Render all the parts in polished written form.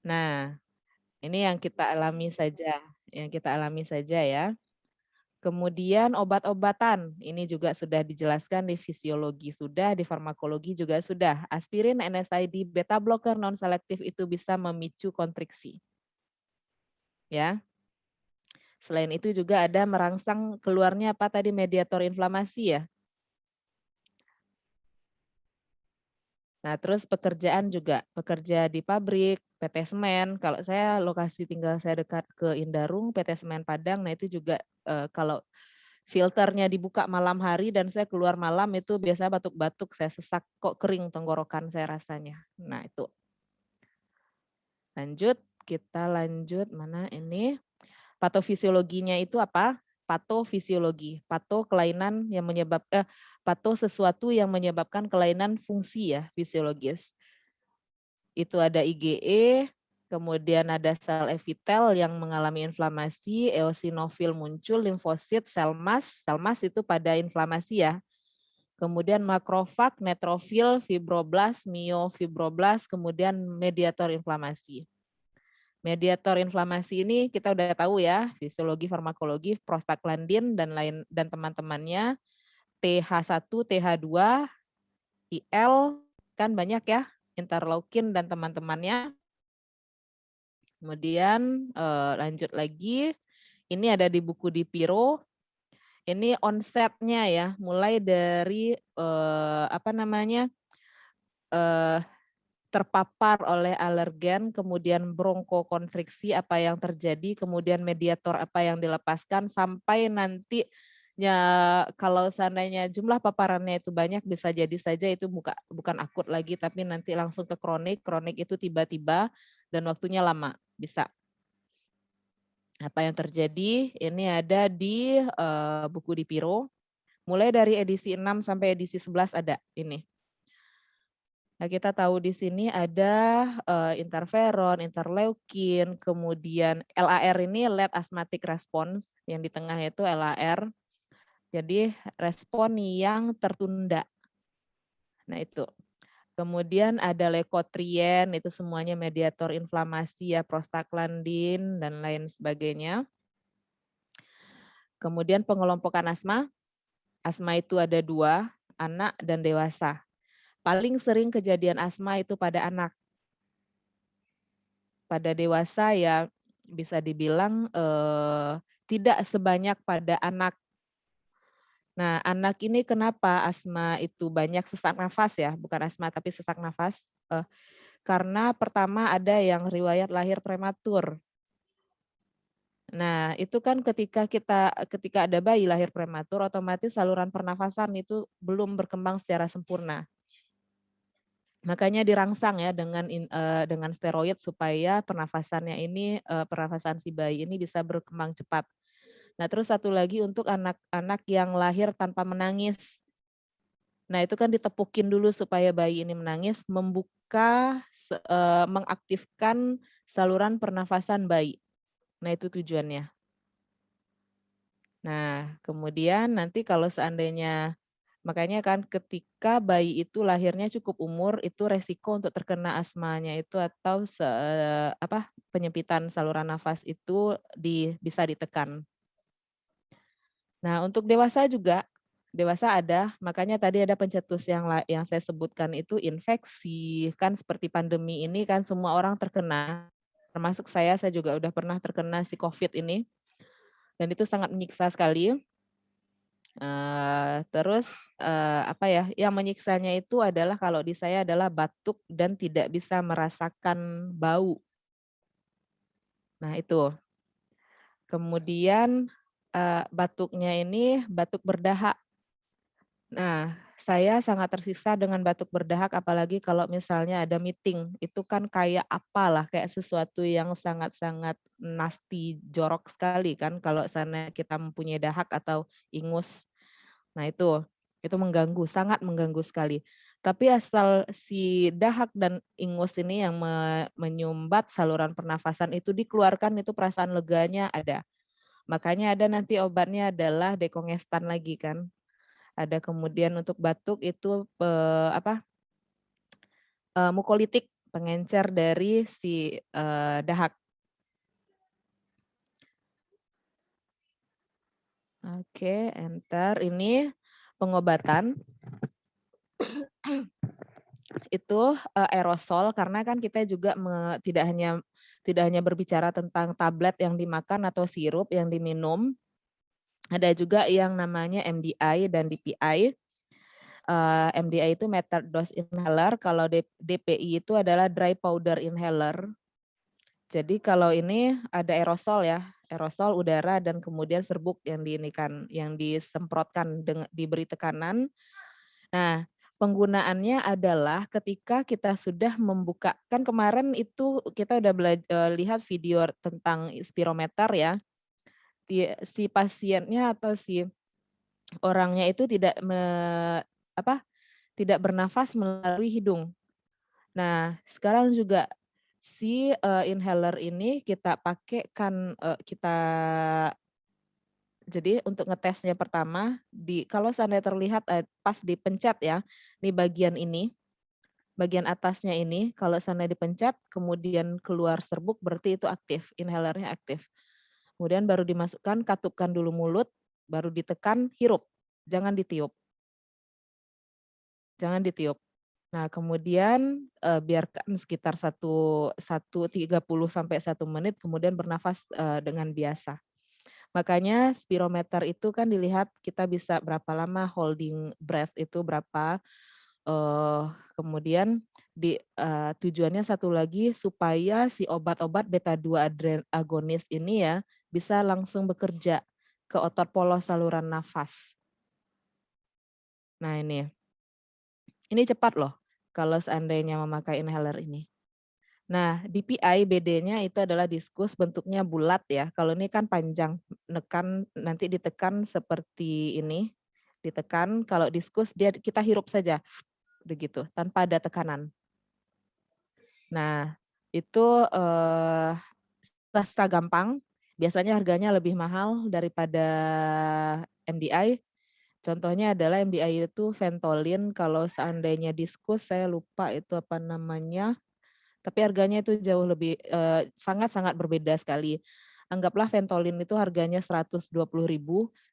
Nah, ini yang kita alami saja ya. Kemudian obat-obatan, ini juga sudah dijelaskan di fisiologi sudah, di farmakologi juga sudah. Aspirin, NSAID, beta blocker non selektif itu bisa memicu kontriksi, ya. Selain itu juga ada merangsang keluarnya apa tadi mediator inflamasi ya. Nah, terus pekerjaan juga, pekerja di pabrik, PT Semen, kalau saya lokasi tinggal saya dekat ke Indarung, PT Semen Padang, nah itu juga kalau filternya dibuka malam hari dan saya keluar malam itu biasanya batuk-batuk, saya sesak, kok kering tenggorokan saya rasanya. Nah itu. Lanjut, kita lanjut mana ini. Patofisiologinya itu apa? Patofisiologi. Pato sesuatu yang menyebabkan kelainan fungsi ya, fisiologis. Itu ada IgE, kemudian ada sel epitel yang mengalami inflamasi, eosinofil muncul, limfosit, sel mas itu pada inflamasi ya. Kemudian makrofag, neutrofil, fibroblast, miofibroblas, kemudian mediator inflamasi. Mediator inflamasi ini kita udah tahu ya, fisiologi farmakologi, prostaglandin dan teman-temannya, TH1, TH2, IL, kan banyak ya, interleukin dan teman-temannya. Kemudian lanjut lagi, ini ada di buku di Piro. Ini onsetnya ya, mulai dari terpapar oleh alergen, kemudian bronkokonstriksi apa yang terjadi, kemudian mediator apa yang dilepaskan, sampai nanti ya kalau seandainya jumlah paparannya itu banyak, bisa jadi saja itu bukan akut lagi, tapi nanti langsung ke kronik. Kronik itu tiba-tiba dan waktunya lama, bisa. Apa yang terjadi, ini ada di buku di Piro, mulai dari edisi 6 sampai edisi 11 ada ini. Nah, kita tahu di sini ada interferon, interleukin, kemudian LAR ini late asthmatic response, yang di tengah itu LAR. Jadi respon yang tertunda. Nah, itu. Kemudian ada leukotrien, itu semuanya mediator inflamasi ya, prostaglandin dan lain sebagainya. Kemudian pengelompokan asma. Asma itu ada 2, anak dan dewasa. Paling sering kejadian asma itu pada anak. Pada dewasa ya bisa dibilang tidak sebanyak pada anak. Nah, anak ini kenapa asma itu banyak sesak nafas ya, bukan asma tapi sesak nafas. Karena pertama ada yang riwayat lahir prematur. Nah, itu kan ketika ada bayi lahir prematur, otomatis saluran pernafasan itu belum berkembang secara sempurna. Makanya dirangsang ya dengan steroid supaya pernafasan si bayi ini bisa berkembang cepat. Nah, terus satu lagi untuk anak-anak yang lahir tanpa menangis. Nah, itu kan ditepukin dulu supaya bayi ini menangis, mengaktifkan saluran pernafasan bayi. Nah, itu tujuannya. Nah, kemudian nanti kalau seandainya makanya kan ketika bayi itu lahirnya cukup umur, itu resiko untuk terkena asmanya itu atau penyempitan saluran nafas itu bisa ditekan. Nah, untuk dewasa juga, dewasa ada, makanya tadi ada pencetus yang saya sebutkan itu infeksi, kan seperti pandemi ini kan semua orang terkena, termasuk saya juga udah pernah terkena si COVID ini, dan itu sangat menyiksa sekali. Terus yang menyiksanya itu adalah kalau di saya adalah batuk dan tidak bisa merasakan bau. Nah itu. Kemudian batuknya ini batuk berdahak. Nah, saya sangat tersiksa dengan batuk berdahak apalagi kalau misalnya ada meeting. Itu kan kayak apalah, kayak sesuatu yang sangat-sangat nasty, jorok sekali kan kalau sana kita mempunyai dahak atau ingus. Nah itu mengganggu, sangat mengganggu sekali. Tapi asal si dahak dan ingus ini yang menyumbat saluran pernafasan itu dikeluarkan, itu perasaan leganya ada. Makanya ada nanti obatnya adalah dekongestan lagi kan. Ada kemudian untuk batuk itu mukolitik. pengencer dari si dahak. Oke, enter. Ini pengobatan. Itu aerosol karena kan kita juga tidak hanya berbicara tentang tablet yang dimakan atau sirup yang diminum, ada juga yang namanya MDI dan DPI. MDI itu metered dose inhaler, kalau DPI itu adalah dry powder inhaler. Jadi kalau ini ada aerosol ya, aerosol udara dan kemudian serbuk yang disemprotkan diberi tekanan. Nah, penggunaannya adalah ketika kita sudah membuka, kan kemarin itu kita udah lihat video tentang spirometer ya. Si pasiennya atau si orangnya itu tidak bernafas melalui hidung. Nah, sekarang juga si inhaler ini kita pakai kan jadi untuk ngetesnya pertama kalau seandainya terlihat pas dipencet ya, di bagian atasnya ini kalau seandainya dipencet kemudian keluar serbuk berarti itu aktif, inhalernya aktif. Kemudian baru dimasukkan, katupkan dulu mulut, baru ditekan, hirup, jangan ditiup. Jangan ditiup. Nah, kemudian biarkan sekitar 1:30 sampai 1 menit, kemudian bernafas dengan biasa. Makanya spirometer itu kan dilihat kita bisa berapa lama holding breath itu berapa. Kemudian tujuannya satu lagi supaya si obat-obat beta-2 agonis ini ya bisa langsung bekerja ke otot polos saluran nafas. Nah ini cepat loh kalau seandainya memakai inhaler ini. Nah, DPI BD-nya itu adalah diskus, bentuknya bulat ya. Kalau ini kan panjang, nanti ditekan seperti ini, ditekan. Kalau diskus kita hirup saja, begitu, tanpa ada tekanan. Nah, itu swasta gampang. Biasanya harganya lebih mahal daripada MDI. Contohnya adalah MDI itu Ventolin, kalau seandainya diskus saya lupa itu apa namanya, tapi harganya itu jauh lebih sangat-sangat berbeda sekali. Anggaplah Ventolin itu harganya 120.000,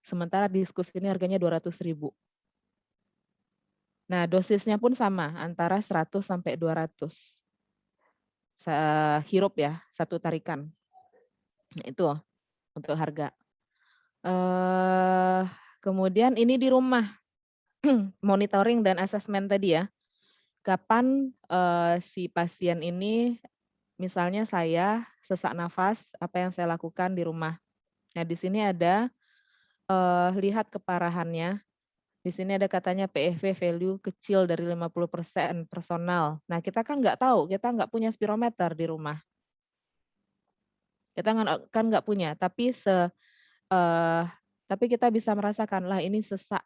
sementara diskus ini harganya 200.000. Nah, dosisnya pun sama, antara 100 sampai 200. Hirup ya, satu tarikan. Itu untuk harga. Kemudian ini di rumah, monitoring dan asesmen tadi ya. Kapan si pasien ini, misalnya saya sesak nafas, apa yang saya lakukan di rumah. Nah, di sini ada lihat keparahannya. Di sini ada katanya PFV value kecil dari 50% personal. Nah, kita kan nggak tahu, kita nggak punya spirometer di rumah. Kita kan nggak punya, tapi kita bisa merasakan lah ini sesak.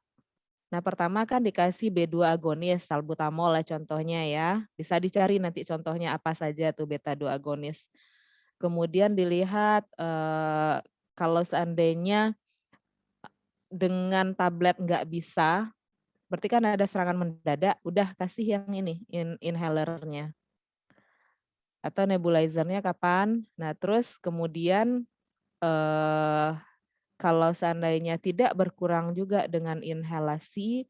Nah, pertama kan dikasih B2 agonis, salbutamol lah contohnya ya. Bisa dicari nanti contohnya apa saja tuh beta-2 agonis. Kemudian dilihat kalau seandainya dengan tablet nggak bisa, berarti kan ada serangan mendadak, udah kasih yang ini, inhalernya. Atau nebulizernya kapan. Nah, terus kemudian kalau seandainya tidak berkurang juga dengan inhalasi,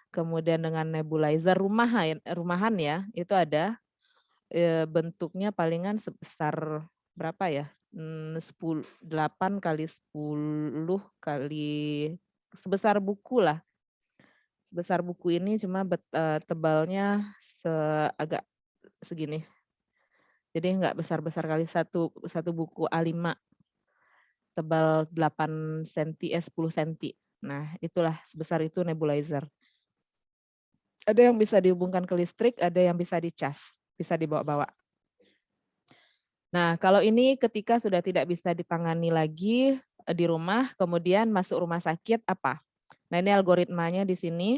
kemudian dengan nebulizer rumahan ya, itu ada bentuknya palingan sebesar berapa ya? 8 kali 10 kali sebesar buku lah. Sebesar buku ini cuma tebalnya agak segini. Jadi nggak besar-besar kali satu buku A5 tebal 8 cm, 10 cm. Nah, itulah sebesar itu nebulizer. Ada yang bisa dihubungkan ke listrik, ada yang bisa dicas, bisa dibawa-bawa. Nah, kalau ini ketika sudah tidak bisa ditangani lagi di rumah, kemudian masuk rumah sakit apa? Nah, ini algoritmanya di sini.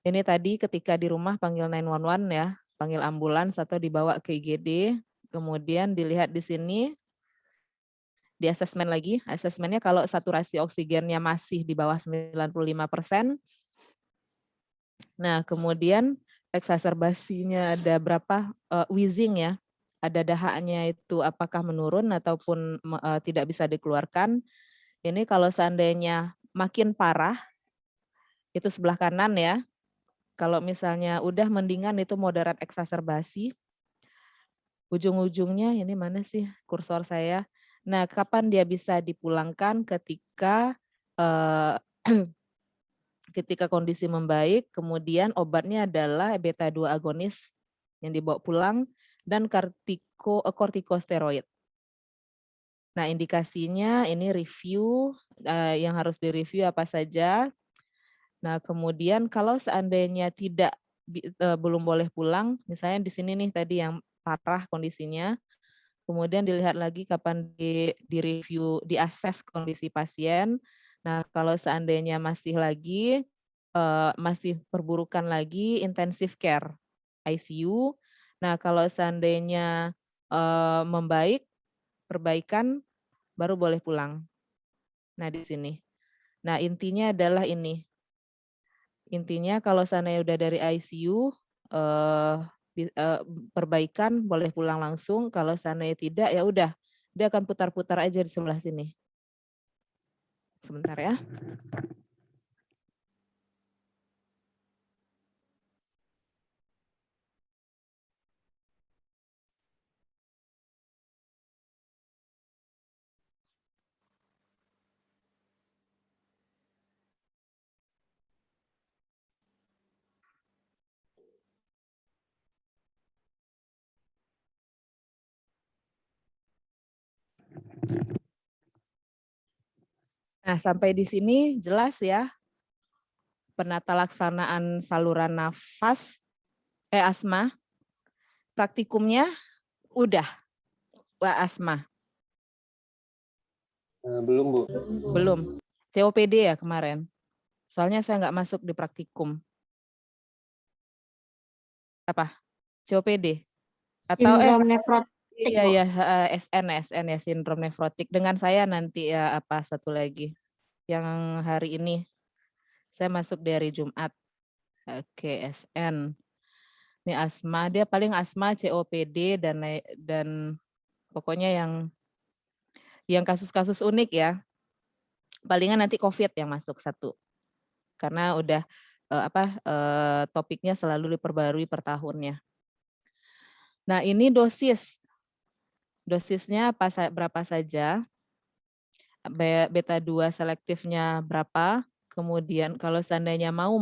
Ini tadi ketika di rumah panggil 911 ya, panggil ambulans atau dibawa ke IGD, kemudian dilihat di sini, di asesmen lagi. Asesmennya kalau saturasi oksigennya masih di bawah 95%, nah kemudian Eksaserbasinya ada berapa, wheezing ya, ada dahaknya itu apakah menurun ataupun tidak bisa dikeluarkan. Ini kalau seandainya makin parah, itu sebelah kanan ya. Kalau misalnya udah mendingan itu moderat eksaserbasi. Ujung-ujungnya ini mana sih kursor saya. Nah, kapan dia bisa dipulangkan ketika ketika kondisi membaik, kemudian obatnya adalah beta 2 agonis yang dibawa pulang dan kortikosteroid. Nah, indikasinya ini review, yang harus direview apa saja. Nah, kemudian kalau seandainya belum boleh pulang, misalnya di sini nih tadi yang parah kondisinya, kemudian dilihat lagi kapan direview, diakses kondisi pasien. Nah, kalau seandainya masih perburukan lagi, intensive care, ICU. Nah, kalau seandainya membaik, perbaikan, baru boleh pulang. Nah, di sini. Nah, intinya adalah ini. Intinya kalau seandainya udah dari ICU, perbaikan boleh pulang langsung. Kalau seandainya tidak, ya udah, dia akan putar-putar aja di sebelah sini. Sebentar ya. Nah, sampai di sini jelas ya, penata laksanaan saluran nafas, asma, praktikumnya udah, asma. Belum, Bu. Belum. COPD ya kemarin. Soalnya saya nggak masuk di praktikum. Apa? COPD? Atau Sindrom nefrotik, iya Bu. ya, SN ya, sindrom nefrotik. Dengan saya nanti ya apa satu lagi. Yang hari ini saya masuk dari Jumat. Oke, SN. Ini asma, dia paling asma, COPD dan pokoknya yang kasus-kasus unik ya. Palingan nanti COVID yang masuk satu. Karena udah topiknya selalu diperbarui per tahunnya. Nah, ini dosis. Dosisnya berapa saja? Beta 2 selektifnya berapa? Kemudian kalau seandainya mau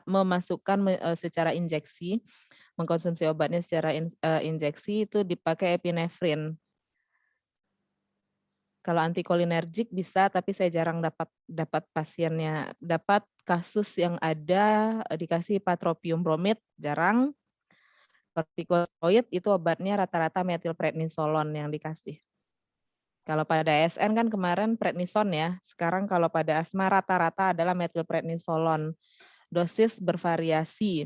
memasukkan secara injeksi, mengkonsumsi obatnya secara injeksi itu dipakai epinefrin. Kalau antikolinergik bisa, tapi saya jarang dapat pasiennya, dapat kasus yang ada dikasih patropium bromid, jarang. Kortikosteroid itu obatnya rata-rata metilprednisolon yang dikasih. Kalau pada ASN kan kemarin prednison ya, sekarang kalau pada asma rata-rata adalah metilprednisolon. Dosis bervariasi.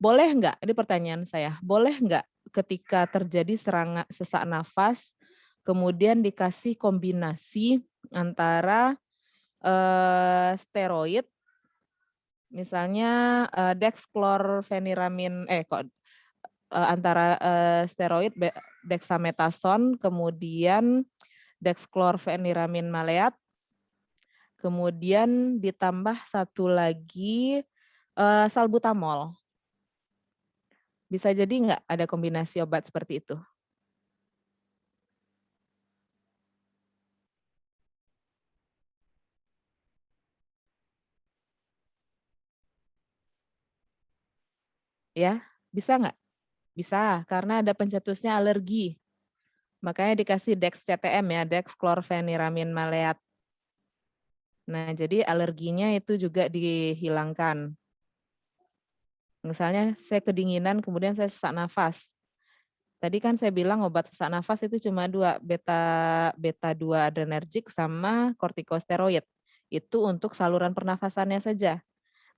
Boleh nggak, ini pertanyaan saya, boleh nggak ketika terjadi sesak nafas, kemudian dikasih kombinasi antara steroid, misalnya dexclorfeniramin, antara steroid dexamethasone, kemudian dexclorfeniramin maleat, kemudian ditambah satu lagi salbutamol. Bisa jadi nggak ada kombinasi obat seperti itu? Ya, bisa nggak? Bisa, karena ada pencetusnya alergi. Makanya dikasih DexCTM ya, dexclorfeniramin maleat. Nah, jadi alerginya itu juga dihilangkan. Misalnya saya kedinginan, kemudian saya sesak nafas. Tadi kan saya bilang obat sesak nafas itu cuma 2, beta 2 adrenergik sama kortikosteroid. Itu untuk saluran pernafasannya saja.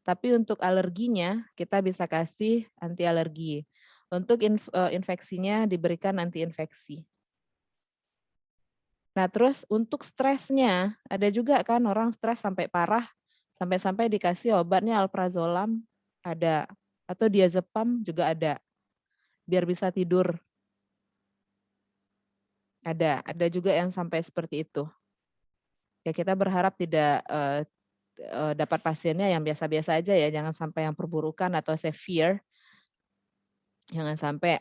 Tapi untuk alerginya kita bisa kasih anti alergi. Untuk infeksinya diberikan anti infeksi. Nah, terus untuk stresnya, ada juga kan orang stres sampai parah, Sampai-sampai dikasih obatnya alprazolam ada, atau diazepam juga ada, biar bisa tidur. Ada juga yang sampai seperti itu. Ya kita berharap tidak dapat pasiennya yang biasa-biasa aja ya, jangan sampai yang perburukan atau severe, jangan sampai.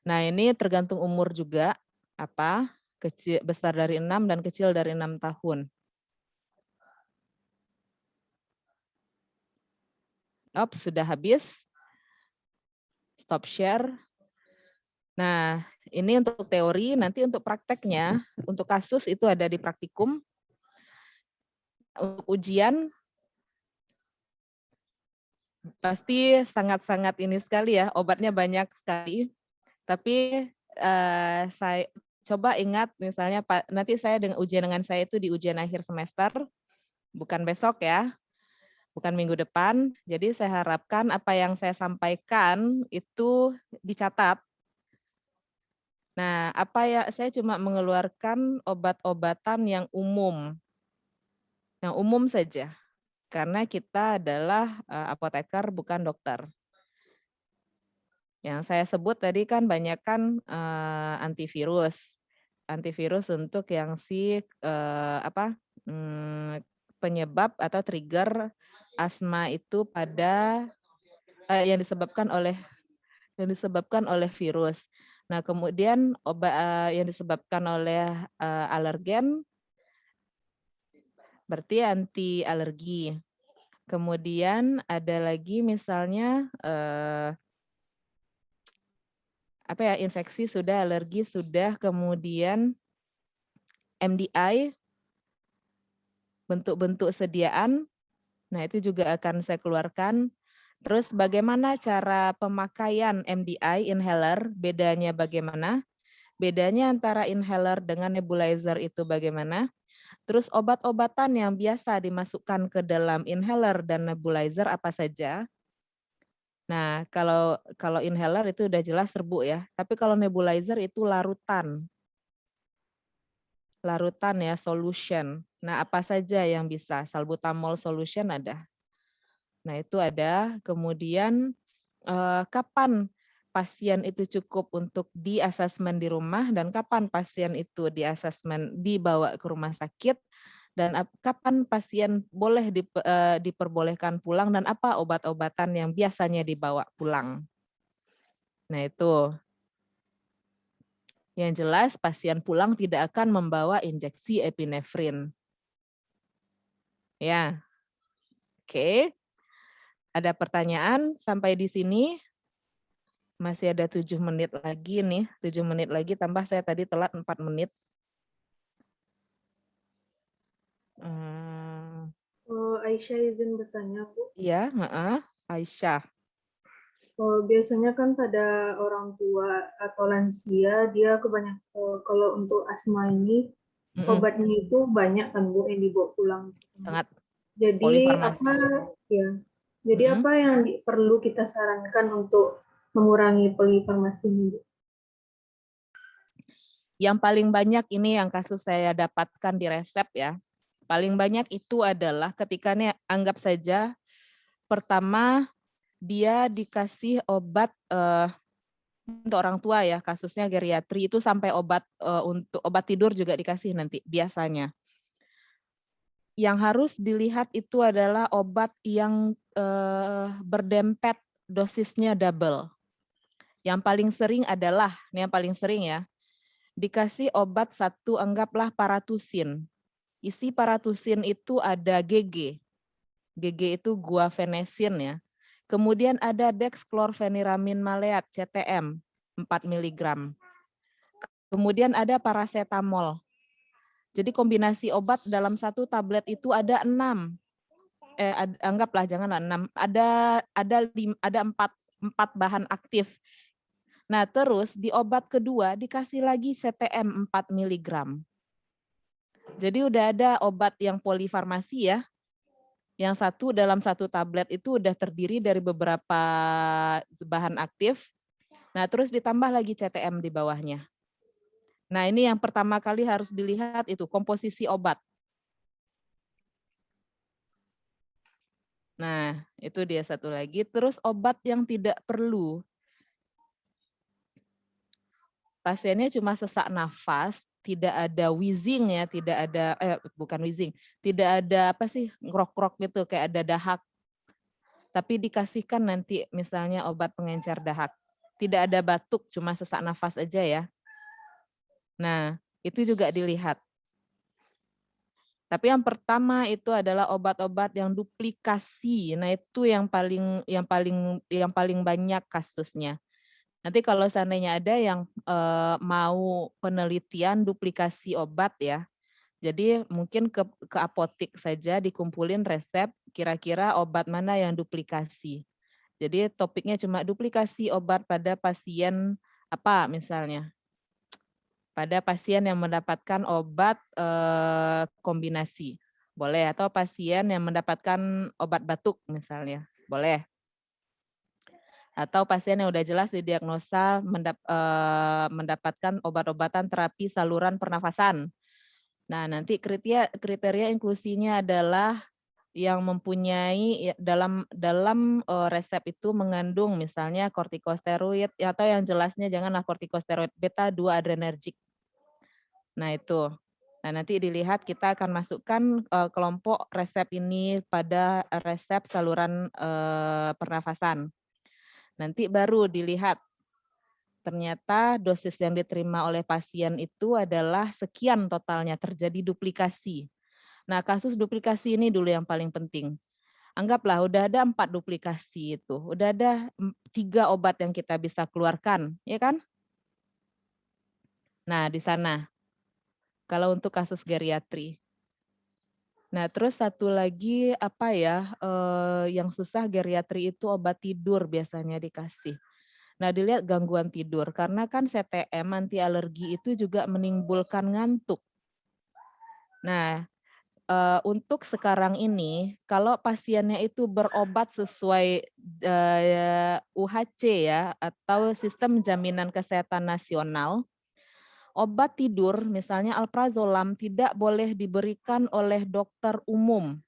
Nah ini tergantung umur juga, kecil, besar dari 6 dan kecil dari 6 tahun. Sudah habis. Stop share. Nah, ini untuk teori, nanti untuk prakteknya, untuk kasus itu ada di praktikum. Untuk ujian, pasti sangat-sangat ini sekali ya, obatnya banyak sekali. Tapi saya coba ingat, misalnya nanti saya dengan ujian dengan saya itu di ujian akhir semester, bukan besok ya, bukan minggu depan. Jadi saya harapkan apa yang saya sampaikan itu dicatat. Nah, saya cuma mengeluarkan obat-obatan yang umum saja, karena kita adalah apoteker bukan dokter. Yang saya sebut tadi kan banyak kan antivirus untuk yang penyebab atau trigger asma itu pada yang disebabkan oleh virus. Nah, kemudian obat yang disebabkan oleh alergen berarti anti alergi. Kemudian ada lagi misalnya infeksi sudah, alergi sudah, kemudian MDI, bentuk-bentuk sediaan. Nah, itu juga akan saya keluarkan. Terus bagaimana cara pemakaian MDI inhaler, bedanya bagaimana? Bedanya antara inhaler dengan nebulizer itu bagaimana? Terus obat-obatan yang biasa dimasukkan ke dalam inhaler dan nebulizer apa saja? Nah, kalau inhaler itu udah jelas serbuk ya. Tapi kalau nebulizer itu larutan. Larutan ya, solution. Nah, apa saja yang bisa? Salbutamol solution ada. Nah, itu ada. Kemudian kapan pasien itu cukup untuk di-asesmen di rumah dan kapan pasien itu di-asesmen dibawa ke rumah sakit dan kapan pasien boleh diperbolehkan pulang dan apa obat-obatan yang biasanya dibawa pulang. Nah, itu. Yang jelas pasien pulang tidak akan membawa injeksi epinefrin. Ya. Oke. Ada pertanyaan sampai di sini? Masih ada 7 menit lagi nih, 7 menit lagi tambah saya tadi telat 4 menit. Aisyah izin bertanya, Bu. Iya, Aisyah. Biasanya kan pada orang tua atau lansia, dia kebanyakan kalau untuk asma ini, obatnya itu banyak kan Bu yang dibawa pulang. Sangat Jadi polifarmasi. apa yang perlu kita sarankan untuk mengurangi polifarmasi ini? Yang paling banyak ini yang kasus saya dapatkan di resep ya. Paling banyak itu adalah ketika nih anggap saja pertama dia dikasih obat untuk orang tua ya, kasusnya geriatri itu sampai obat untuk obat tidur juga dikasih nanti biasanya. Yang harus dilihat itu adalah obat yang berdempet dosisnya double. Yang paling sering adalah, ini yang paling sering ya, dikasih obat satu anggaplah paratusin. Isi paratusin itu ada GG. GG itu guafenesin ya. Kemudian ada dexclorpheniramine maleat CTM 4 mg. Kemudian ada paracetamol. Jadi kombinasi obat dalam satu tablet itu ada 6. Anggaplah janganlah 6. Ada 4 bahan aktif. Nah, terus di obat kedua dikasih lagi CTM 4 mg. Jadi udah ada obat yang polifarmasi ya. Yang satu dalam satu tablet itu udah terdiri dari beberapa bahan aktif. Nah, terus ditambah lagi CTM di bawahnya. Nah, ini yang pertama kali harus dilihat itu komposisi obat. Nah, itu dia satu lagi. Terus obat yang tidak perlu. Pasiennya cuma sesak nafas, tidak ada wheezing ya, tidak ada bukan wheezing, tidak ada apa sih, ngrok-ngrok gitu kayak ada dahak. Tapi dikasihkan nanti misalnya obat pengencer dahak. Tidak ada batuk, cuma sesak nafas aja ya. Nah, itu juga dilihat. Tapi yang pertama itu adalah obat-obat yang duplikasi. Nah, itu yang paling banyak kasusnya. Nanti kalau seandainya ada yang mau penelitian duplikasi obat ya, jadi mungkin ke apotik saja dikumpulin resep kira-kira obat mana yang duplikasi. Jadi topiknya cuma duplikasi obat pada pasien apa misalnya. Pada pasien yang mendapatkan obat kombinasi, boleh, atau pasien yang mendapatkan obat batuk misalnya, boleh. Atau pasien yang udah jelas didiagnosa mendapatkan obat-obatan terapi saluran pernafasan. Nah, nanti kriteria inklusinya adalah yang mempunyai dalam resep itu mengandung misalnya kortikosteroid atau yang jelasnya janganlah kortikosteroid, beta 2 adrenergik. Nah itu. Nah nanti dilihat kita akan masukkan kelompok resep ini pada resep saluran pernafasan. Nanti baru dilihat ternyata dosis yang diterima oleh pasien itu adalah sekian totalnya, terjadi duplikasi. Nah kasus duplikasi ini dulu yang paling penting. Anggaplah udah ada 4 duplikasi itu, udah ada 3 obat yang kita bisa keluarkan, ya kan? Nah di sana. Kalau untuk kasus geriatri. Nah, terus satu lagi apa ya, yang susah geriatri itu obat tidur biasanya dikasih. Nah, dilihat gangguan tidur karena kan CTM anti alergi itu juga menimbulkan ngantuk. Nah, untuk sekarang ini kalau pasiennya itu berobat sesuai UHC ya atau Sistem Jaminan Kesehatan Nasional, obat tidur misalnya alprazolam tidak boleh diberikan oleh dokter umum.